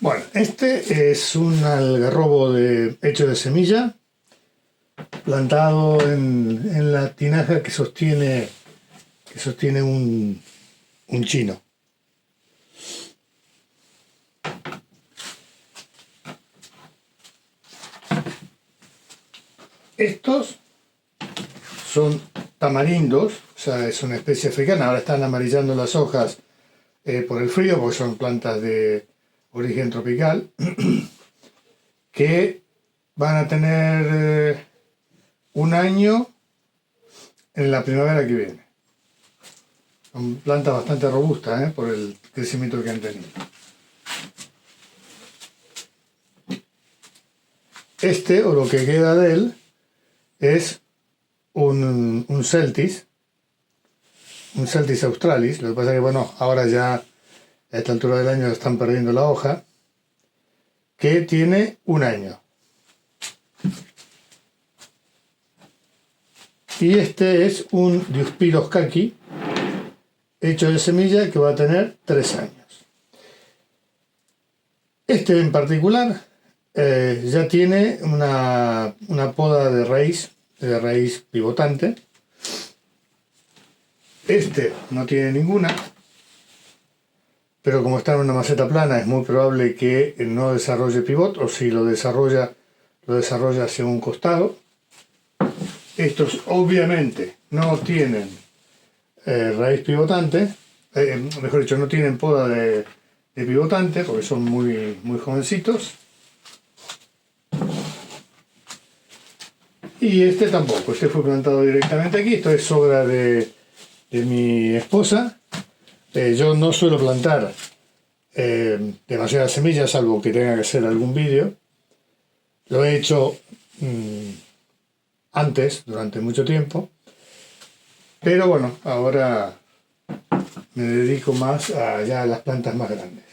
Bueno, este es un algarrobo hecho de semilla, plantado en la tinaja que sostiene un chino. Estos son tamarindos, o sea, es una especie africana. Ahora están amarillando las hojas por el frío, porque son plantas de origen tropical, que van a tener un año en la primavera que viene. Son plantas bastante robustas por el crecimiento que han tenido. Este, o lo que queda de él, es un Celtis australis. Lo que pasa es que, bueno, ahora ya a esta altura del año están perdiendo la hoja, que tiene un año. Y este es un Diospyros kaki, hecho de semilla, que va a tener 3 años. Este en particular ya tiene una poda de raíz pivotante. Este no tiene ninguna, pero como está en una maceta plana es muy probable que no desarrolle pivot, o si lo desarrolla hacia un costado. Estos obviamente no tienen raíz pivotante, mejor dicho, no tienen poda de pivotante porque son muy jovencitos. Y este tampoco, este fue plantado directamente aquí. Esto es obra de mi esposa. Yo no suelo plantar demasiadas semillas, salvo que tenga que hacer algún vídeo. Lo he hecho antes, durante mucho tiempo, pero bueno, ahora me dedico más a las plantas más grandes.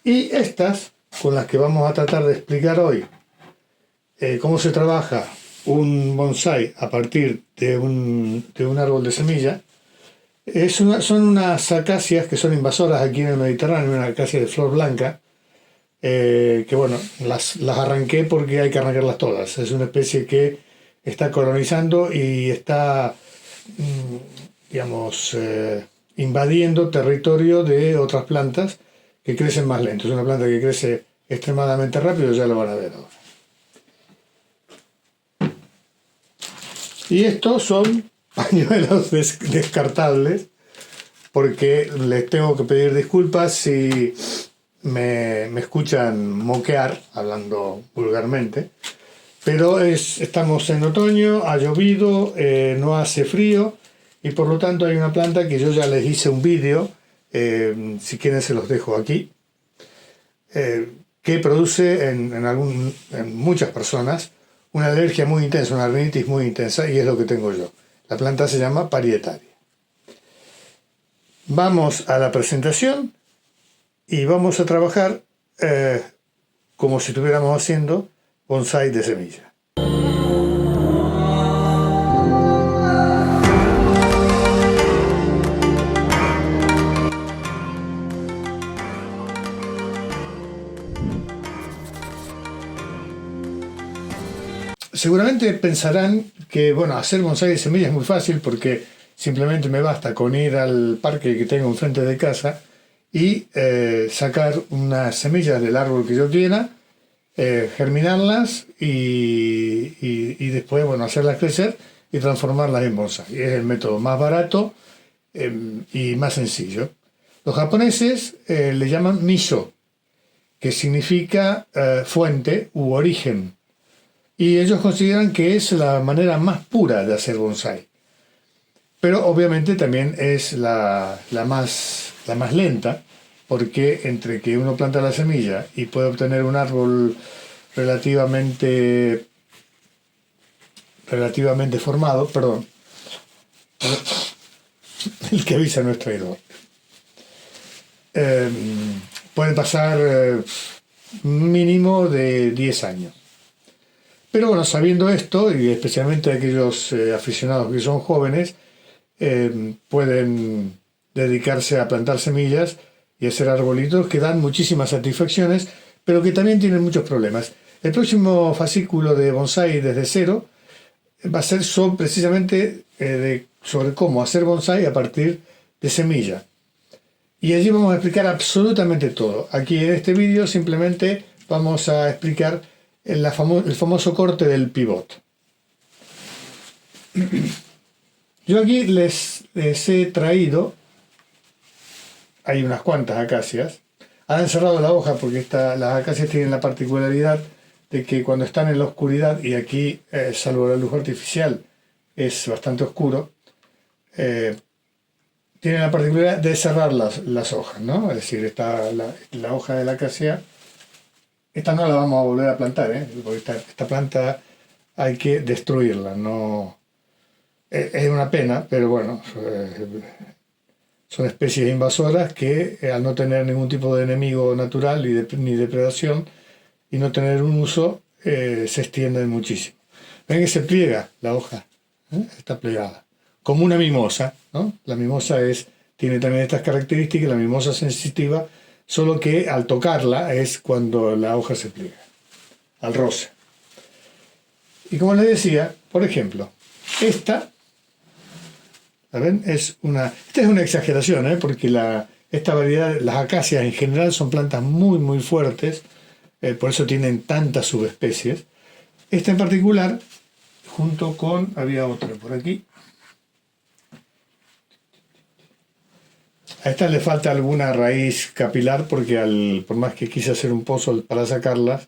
Y estas, con las que vamos a tratar de explicar hoy cómo se trabaja un bonsái a partir de un árbol de semilla, son unas acacias que son invasoras aquí en el Mediterráneo, una acacia de flor blanca, que bueno, las arranqué porque hay que arrancarlas todas. Es una especie que está colonizando y está, invadiendo territorio de otras plantas que crecen más lento. Es una planta que crece extremadamente rápido, ya lo van a ver ahora. Y estos son pañuelos descartables, porque les tengo que pedir disculpas si me escuchan moquear, hablando vulgarmente, pero estamos en otoño, ha llovido, no hace frío, y por lo tanto hay una planta que yo ya les hice un vídeo, si quieren se los dejo aquí, que produce en muchas personas una alergia muy intensa, una rinitis muy intensa, y es lo que tengo yo. La planta se llama Parietaria. Vamos a la presentación y vamos a trabajar como si estuviéramos haciendo bonsái de semilla. Seguramente pensarán que, bueno, hacer bonsái de semilla es muy fácil porque simplemente me basta con ir al parque que tengo enfrente de casa y sacar unas semillas del árbol que yo quiera, germinarlas y después, bueno, hacerlas crecer y transformarlas en bonsái. Es el método más barato y más sencillo. Los japoneses le llaman miso, que significa fuente u origen. Y ellos consideran que es la manera más pura de hacer bonsái. Pero obviamente también es la más lenta, porque entre que uno planta la semilla y puede obtener un árbol relativamente formado, perdón, el que avisa no es traidor, puede pasar mínimo de 10 años. Pero bueno, sabiendo esto, y especialmente aquellos aficionados que son jóvenes, pueden dedicarse a plantar semillas y hacer arbolitos que dan muchísimas satisfacciones, pero que también tienen muchos problemas. El próximo fascículo de bonsái desde cero va a ser precisamente sobre cómo hacer bonsái a partir de semilla. Y allí vamos a explicar absolutamente todo. Aquí en este vídeo simplemente vamos a explicar el famoso corte del pivot. Yo aquí les he traído, hay unas cuantas acacias. Han encerrado la hoja porque las acacias tienen la particularidad de que cuando están en la oscuridad, y aquí, salvo la luz artificial, es bastante oscuro, tienen la particularidad de cerrar las hojas, ¿no? Es decir, la hoja de la acacia, esta no la vamos a volver a plantar, porque esta planta hay que destruirla, no es una pena, pero bueno, son especies invasoras que al no tener ningún tipo de enemigo natural ni depredación y no tener un uso, se extienden muchísimo. Ven que se pliega la hoja, está plegada, como una mimosa, ¿no? La mimosa tiene también estas características, la mimosa sensitiva, solo que al tocarla es cuando la hoja se pliega, al roce. Y como les decía, por ejemplo, esta es una exageración, porque esta variedad, las acacias en general son plantas muy muy fuertes, por eso tienen tantas subespecies. Esta en particular, junto con, había otra por aquí, a esta le falta alguna raíz capilar porque por más que quise hacer un pozo para sacarlas,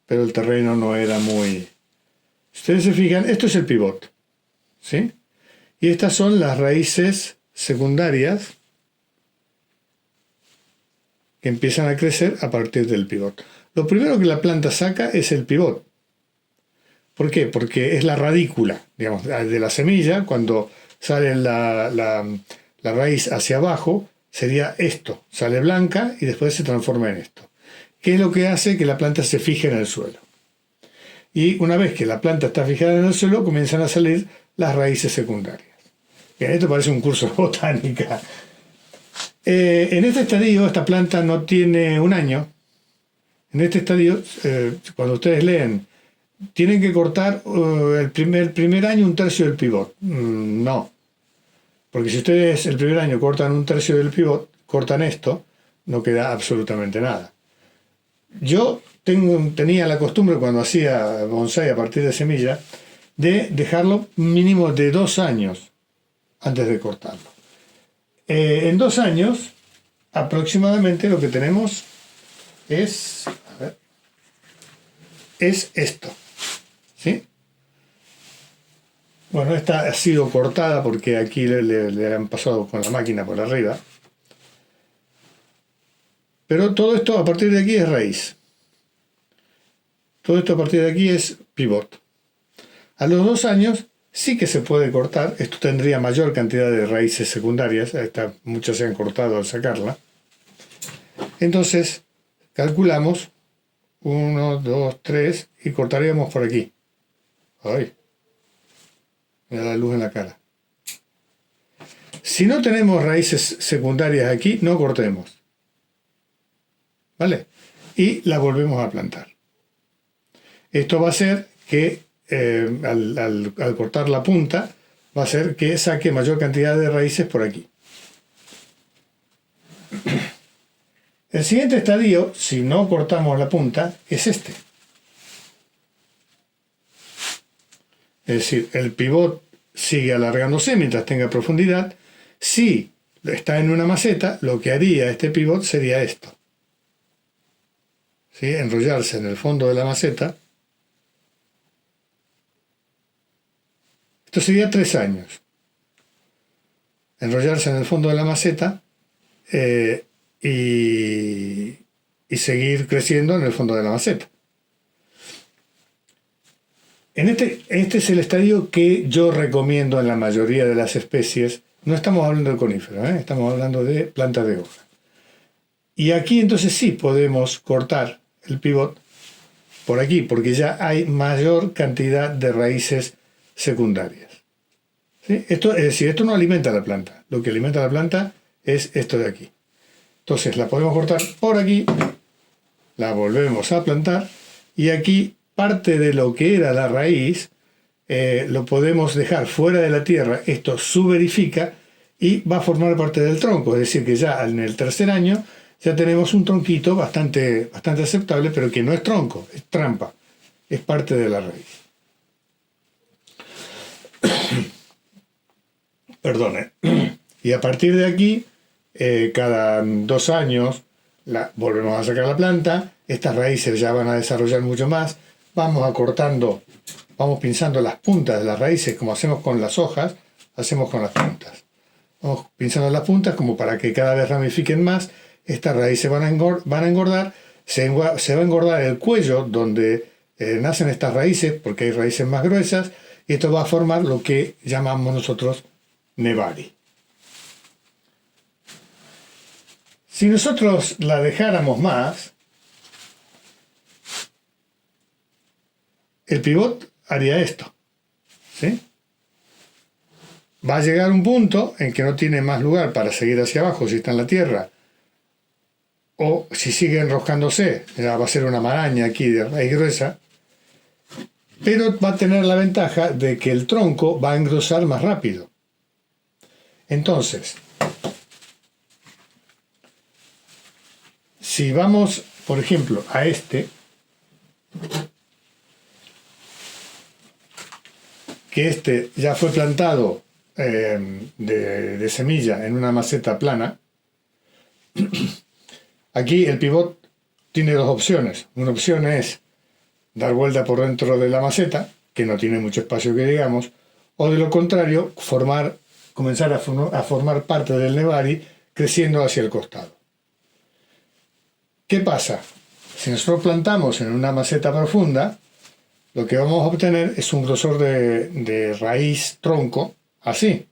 pero el terreno no era muy... Si ustedes se fijan, esto es el pivot, ¿sí? Y estas son las raíces secundarias que empiezan a crecer a partir del pivot. Lo primero que la planta saca es el pivot. ¿Por qué? Porque es la radícula, digamos, de la semilla. Cuando sale la raíz hacia abajo, sería esto. Sale blanca y después se transforma en esto. ¿Qué es lo que hace que la planta se fije en el suelo? Y una vez que la planta está fijada en el suelo, comienzan a salir las raíces secundarias. Bien, esto parece un curso de botánica. En este estadio, esta planta no tiene un año. En este estadio, cuando ustedes leen, tienen que cortar el primer año un tercio del pivot. No. Porque si ustedes el primer año cortan un tercio del pivot, cortan esto, no queda absolutamente nada. Yo tenía la costumbre, cuando hacía bonsái a partir de semilla, de dejarlo mínimo de 2 años antes de cortarlo. En 2 años, aproximadamente lo que tenemos es esto, ¿sí? Bueno, esta ha sido cortada porque aquí le han pasado con la máquina por arriba. Pero todo esto a partir de aquí es raíz. Todo esto a partir de aquí es pivot. A los 2 años sí que se puede cortar. Esto tendría mayor cantidad de raíces secundarias. Muchas se han cortado al sacarla. Entonces, calculamos 1, 2, 3 y cortaríamos por aquí. ¡Ay! Me da la luz en la cara. Si no tenemos raíces secundarias aquí, no cortemos. ¿Vale? Y la volvemos a plantar. Esto va a hacer que al cortar la punta, va a hacer que saque mayor cantidad de raíces por aquí. El siguiente estadio, si no cortamos la punta, es este. Es decir, el pivot sigue alargándose mientras tenga profundidad. Si está en una maceta, lo que haría este pivot sería esto. ¿Sí? Enrollarse en el fondo de la maceta. Esto sería 3 años. Enrollarse en el fondo de la maceta y seguir creciendo en el fondo de la maceta. Este es el estadio que yo recomiendo en la mayoría de las especies. No estamos hablando de coníferas, estamos hablando de plantas de hoja. Y aquí entonces sí podemos cortar el pivot por aquí, porque ya hay mayor cantidad de raíces secundarias. ¿Sí? Es decir, esto no alimenta a la planta. Lo que alimenta a la planta es esto de aquí. Entonces la podemos cortar por aquí, la volvemos a plantar y aquí parte de lo que era la raíz lo podemos dejar fuera de la tierra. Esto suberifica y va a formar parte del tronco, es decir que ya en el tercer año ya tenemos un tronquito bastante aceptable, pero que no es tronco, es trampa, es parte de la raíz. Perdone. Y a partir de aquí, cada 2 años, volvemos a sacar la planta, estas raíces ya van a desarrollar mucho más, vamos pinzando las puntas de las raíces, como hacemos con las hojas, hacemos con las puntas. Vamos pinzando las puntas como para que cada vez ramifiquen más, estas raíces van a engordar, se va a engordar el cuello donde nacen estas raíces, porque hay raíces más gruesas, y esto va a formar lo que llamamos nosotros Nebari. Si nosotros la dejáramos más, el pivot haría esto, ¿sí? Va a llegar un punto en que no tiene más lugar para seguir hacia abajo si está en la tierra, o si sigue enroscándose, ya va a ser una maraña aquí de raíz gruesa, pero va a tener la ventaja de que el tronco va a engrosar más rápido. Entonces, si vamos, por ejemplo, a este, que este ya fue plantado de semilla en una maceta plana, aquí el pivot tiene dos opciones. Una opción es dar vuelta por dentro de la maceta, que no tiene mucho espacio que digamos, o de lo contrario, comenzar a formar parte del Nebari creciendo hacia el costado. ¿Qué pasa? Si nosotros plantamos en una maceta profunda, lo que vamos a obtener es un grosor de raíz tronco así.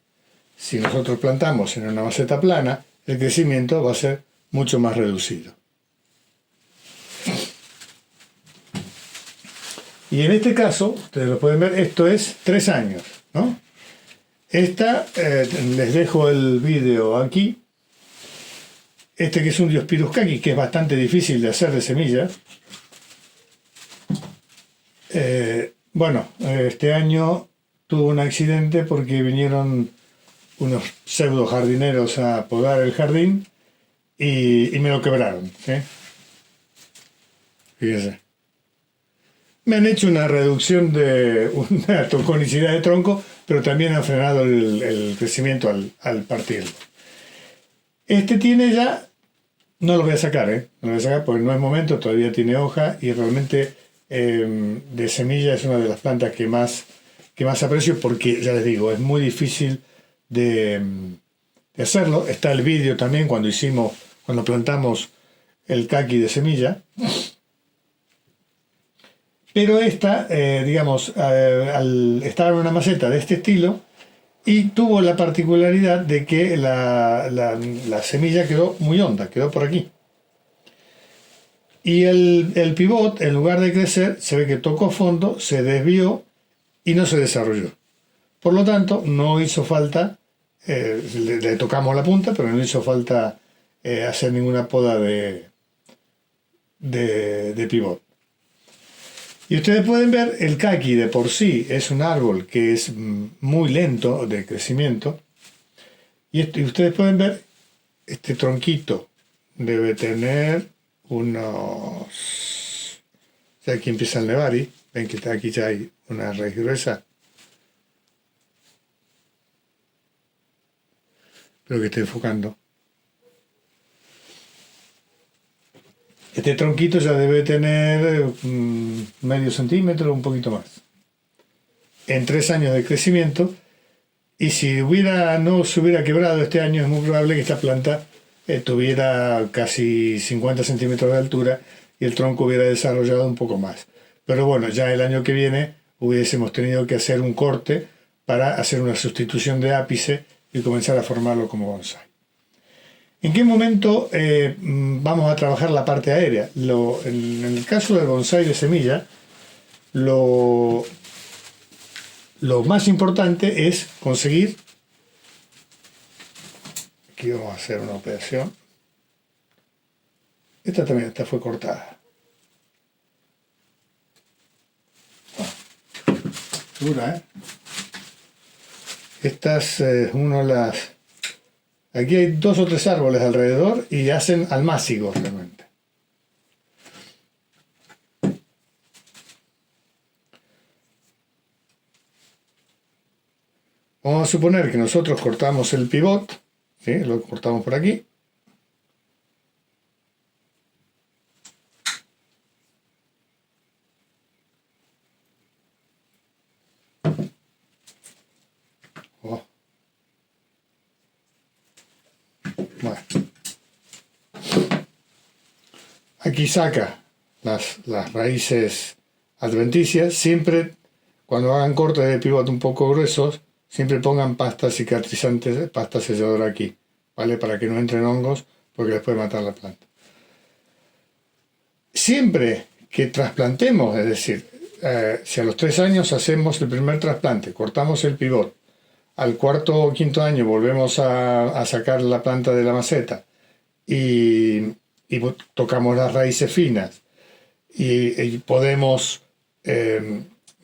Si nosotros plantamos en una maceta plana, el crecimiento va a ser mucho más reducido. Y en este caso, ustedes lo pueden ver, esto es 3 años, ¿no? Les dejo el vídeo aquí. Este que es un Diospirus kaki, que es bastante difícil de hacer de semilla. Este año tuvo un accidente porque vinieron unos pseudo jardineros a podar el jardín y me lo quebraron, ¿sí? Fíjense. Me han hecho una reducción de una toconicidad de tronco, pero también han frenado el crecimiento al partirlo. Este tiene ya, no lo voy a sacar, no lo voy a sacar porque no es momento, todavía tiene hoja y realmente de semilla es una de las plantas que más aprecio porque, ya les digo, es muy difícil de hacerlo. Está el vídeo también cuando plantamos el kaki de semilla. Pero esta, estaba en una maceta de este estilo y tuvo la particularidad de que la semilla quedó muy honda, quedó por aquí. Y el pivot, en lugar de crecer, se ve que tocó fondo, se desvió y no se desarrolló. Por lo tanto, no hizo falta, le tocamos la punta, pero no hizo falta hacer ninguna poda de pivot. Y ustedes pueden ver, el kaki de por sí es un árbol que es muy lento de crecimiento. Y ustedes pueden ver, este tronquito debe tener unos... Ya aquí empieza el Nebari. Ven que aquí ya hay una raíz gruesa. Espero que esté enfocando. Este tronquito ya debe tener medio centímetro, un poquito más. En 3 años de crecimiento. Y si no se hubiera quebrado este año, es muy probable que esta planta tuviera casi 50 centímetros de altura y el tronco hubiera desarrollado un poco más. Pero bueno, ya el año que viene hubiésemos tenido que hacer un corte para hacer una sustitución de ápice y comenzar a formarlo como bonsái. ¿En qué momento vamos a trabajar la parte aérea? En el caso del bonsái de semilla, lo más importante es conseguir, aquí vamos a hacer una operación, Esta también, esta fue cortada. Dura, ¿eh? Estas, uno las... Aquí hay 2 o 3 árboles alrededor y hacen almácigos realmente. Vamos a suponer que nosotros cortamos el pivot, ¿sí? Lo cortamos por aquí. Oh. Bueno. Aquí saca las raíces adventicias. Siempre cuando hagan cortes de pivot un poco gruesos, siempre pongan pasta cicatrizante, pasta selladora aquí, ¿vale? Para que no entren hongos, porque les puede matar la planta. Siempre que trasplantemos, es decir, si a los 3 años hacemos el primer trasplante, cortamos el pivot, al 4º o 5º año volvemos a sacar la planta de la maceta y tocamos las raíces finas y podemos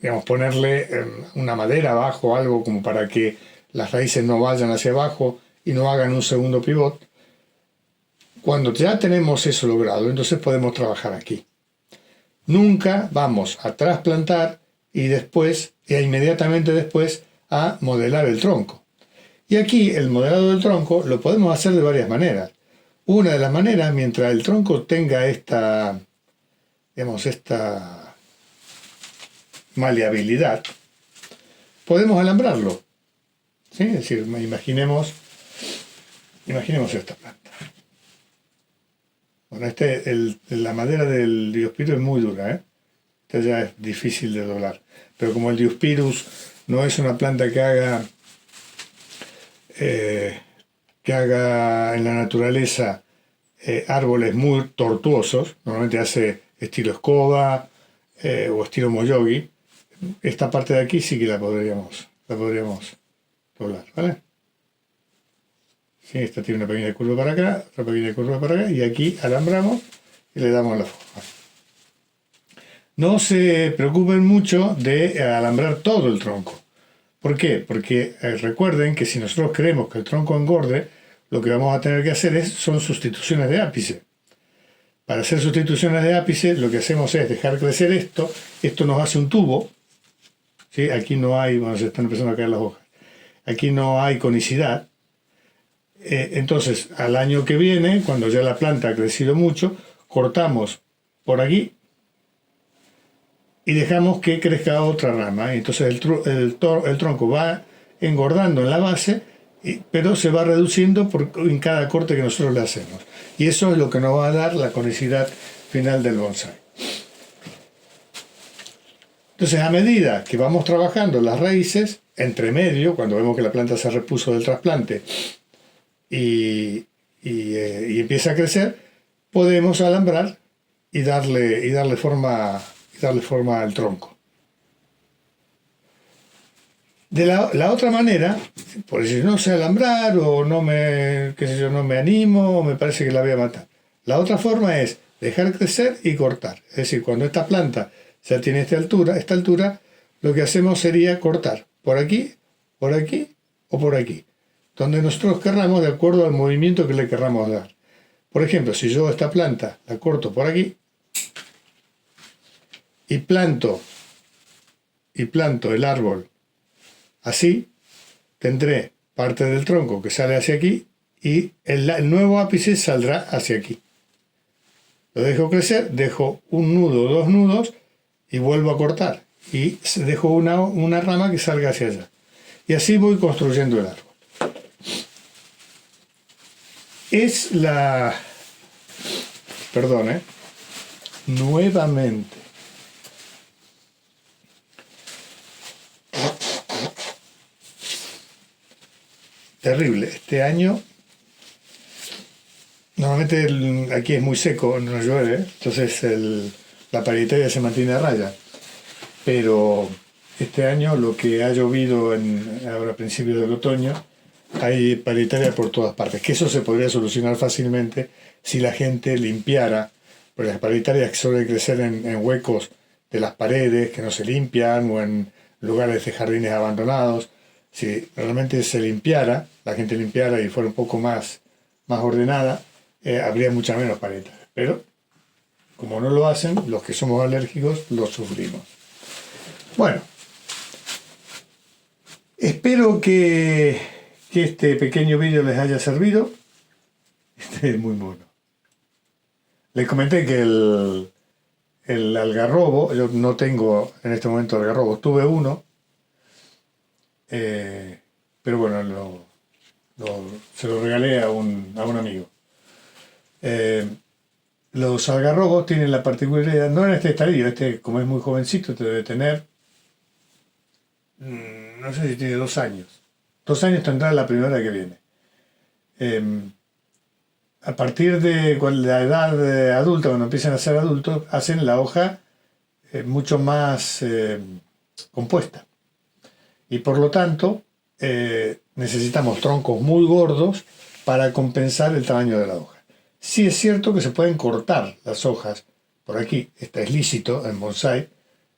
digamos, ponerle una madera abajo, algo como para que las raíces no vayan hacia abajo y no hagan un segundo pivot. Cuando ya tenemos eso logrado, entonces podemos trabajar aquí. Nunca vamos a trasplantar y después, e inmediatamente después, a modelar el tronco. Y aquí el modelado del tronco lo podemos hacer de varias maneras. Una de las maneras, mientras el tronco tenga esta, digamos, esta maleabilidad, podemos alambrarlo. ¿Sí? Es decir, imaginemos esta planta. Bueno, la madera del Diospiro es muy dura, ¿eh? Esta ya es difícil de doblar. Pero como el Diospirus no es una planta que haga en la naturaleza árboles muy tortuosos, normalmente hace estilo escoba o estilo moyogi, esta parte de aquí sí que la podríamos doblar, ¿vale? Sí, esta tiene una pequeña curva para acá, otra pequeña curva para acá, y aquí alambramos y le damos la forma. No se preocupen mucho de alambrar todo el tronco. ¿Por qué? Porque recuerden que si nosotros queremos que el tronco engorde, lo que vamos a tener que hacer son sustituciones de ápice. Para hacer sustituciones de ápice, lo que hacemos es dejar crecer esto nos hace un tubo, ¿sí? Aquí no hay, bueno, se están empezando a caer las hojas, aquí no hay conicidad. Entonces, al año que viene, cuando ya la planta ha crecido mucho, cortamos por aquí y dejamos que crezca otra rama. Entonces el tronco va engordando en la base, pero se va reduciendo en cada corte que nosotros le hacemos. Y eso es lo que nos va a dar la conicidad final del bonsái. Entonces, a medida que vamos trabajando las raíces, entre medio, cuando vemos que la planta se repuso del trasplante y empieza a crecer, podemos alambrar y darle forma al tronco. De la otra manera, por si no sé alambrar o no me animo o me parece que la voy a matar. La otra forma es dejar crecer y cortar. Es decir, cuando esta planta ya tiene esta altura, lo que hacemos sería cortar por aquí o por aquí, donde nosotros querramos de acuerdo al movimiento que le querramos dar. Por ejemplo, si yo esta planta la corto por aquí y planto el árbol así, tendré parte del tronco que sale hacia aquí y el nuevo ápice saldrá hacia aquí. Lo dejo crecer, dejo un nudo, 2 nudos y vuelvo a cortar. Y dejo una rama que salga hacia allá. Y así voy construyendo el árbol. Nuevamente. Terrible. Este año, normalmente aquí es muy seco, no llueve, entonces la paritaria se mantiene a raya. Pero este año lo que ha llovido ahora a principios del otoño, hay paritaria por todas partes. Que eso se podría solucionar fácilmente si la gente limpiara Porque las paritarias suelen crecer en huecos de las paredes que no se limpian o en lugares de jardines abandonados. Si realmente se limpiara, la gente limpiara y fuera un poco más ordenada, habría mucha menos paritarias. Pero como no lo hacen, los que somos alérgicos lo sufrimos. Bueno, espero que este pequeño vídeo les haya servido. Este es muy mono. Les comenté que el algarrobo, yo no tengo en este momento algarrobos, tuve uno, pero bueno, se lo regalé a un amigo. Los algarrobos tienen la particularidad, no en este estadio, este como es muy jovencito, te debe tener, no sé si tiene 2 años. 2 años tendrá la primera que viene. A partir de la edad adulta, cuando empiezan a ser adultos, hacen la hoja mucho más compuesta. Y por lo tanto, necesitamos troncos muy gordos para compensar el tamaño de la hoja. Sí es cierto que se pueden cortar las hojas por aquí, es lícito en bonsái,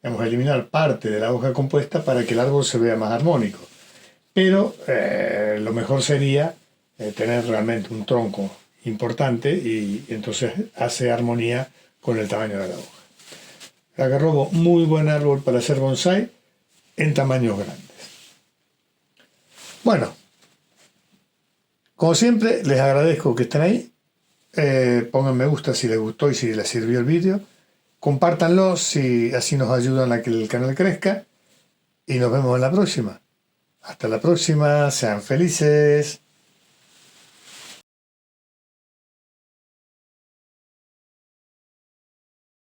vamos a eliminar parte de la hoja compuesta para que el árbol se vea más armónico. Pero lo mejor sería tener realmente un tronco importante y entonces hace armonía con el tamaño de la hoja. El algarrobo, muy buen árbol para hacer bonsái en tamaños grandes. Bueno, como siempre, les agradezco que estén ahí. Pongan me gusta si les gustó y si les sirvió el vídeo. Compártanlo si así nos ayudan a que el canal crezca. Y nos vemos en la próxima. Hasta la próxima, sean felices.